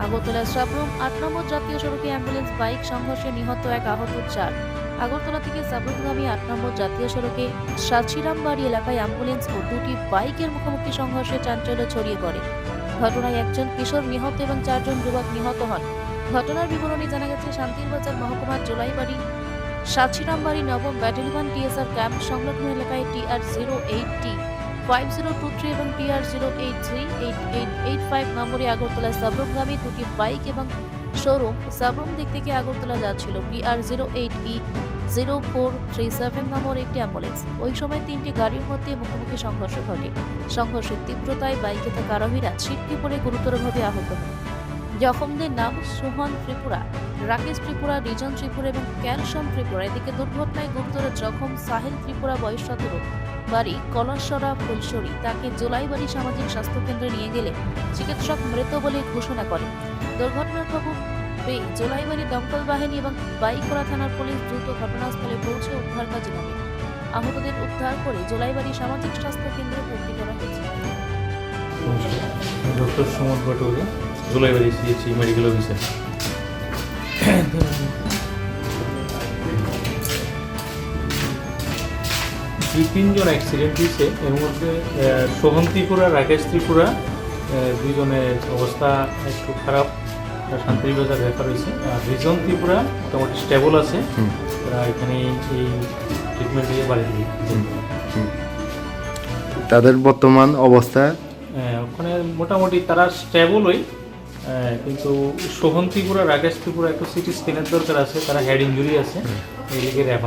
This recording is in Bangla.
আগরতলা সাবরুম ৮ নম্বর জাতীয় সড়কে অ্যাম্বুলেন্স বাইক সংঘর্ষে নিহত এক আহত 4। আগরতলা থেকে সাবরুমগামী ৮ নম্বর জাতীয় সড়কে সাচিরামবাড়ি এলাকায় অ্যাম্বুলেন্স ও দুটি বাইকের মুখোমুখি সংঘর্ষে চাঞ্চল্য ছড়িয়ে পড়ে। ঘটনায় একজন কিশোর নিহত এবং 4 জন যুবক নিহত হন। ঘটনার বিবরণী জানা গেছে, শান্তিরবাজার মহকুমার জোলাইবাড়ি সাচিরামবাড়ি নবম ব্যাটালিয়ন টিএসআর ক্যাম্প সংলগ্ন এলাকায় TR-08T 5023 এবং TR-08G8885 নম্বরে আগরতলা সাবরুমগামী দুটি বাইক এবং শোরুম সাবরুম দিক থেকে আগরতলা যাচ্ছিল TR-08E0437 নম্বর একটি অ্যাম্বুলেন্স। ওই সময় তিনটি গাড়ির মধ্যে মুখোমুখি সংঘর্ষ ঘটে। সংঘর্ষের তীব্রতায় বাইকে থাকা আরোহীরা ছিটকে পড়ে গুরুতরভাবে আহত হন। জখমদের নাম সুমন ত্রিপুরা, রাকেশ ত্রিপুরা, রিজন ত্রিপুরা এবং ক্যালসন ত্রিপুরা। এদিকে দুর্ঘটনায় গুরুতর জখম সাহেল ত্রিপুরা, বয়স 17, বাড়ি কলসরা ফুলসরি। তাকে জোলাইবাড়ি সামাজিক স্বাস্থ্য কেন্দ্রে নিয়ে গেলে চিকিৎসক মৃত বলে ঘোষণা করেন। দুর্ঘটনার খবর পেয়ে জোলাইবাড়ি দমকল বাহিনী এবং বাইকোড়া থানার পুলিশ দ্রুত ঘটনাস্থলে পৌঁছে উদ্ধার কাজে নামে। আহতদের উদ্ধার করে জোলাইবাড়ি সামাজিক স্বাস্থ্য কেন্দ্রে ভর্তি করা হয়েছে। Doctor Suman Patwari, Jolaibari CHC medical officer. দুই তিনজন অ্যাক্সিডেন্ট হয়েছে, এর মধ্যে সোহন ত্রিপুরা, রাকেশ ত্রিপুরা, দুইজনের অবস্থা একটু খারাপ, শান্তিবাজার রেফার হয়েছে। আর রিজন ত্রিপুরা মোটামুটি স্টেবল আছে, তারা এখানে এই ট্রিটমেন্ট দিয়ে বাড়ি দিয়ে তাদের বর্তমান অবস্থা ওখানে মোটামুটি তারা স্টেবলই, কিন্তু সোহন ত্রিপুরা, রাকেশ ত্রিপুরা একটু সিটি স্ক্যানের দরকার আছে, তারা হেড ইঞ্জুরি আছে, এই লিগে রেফার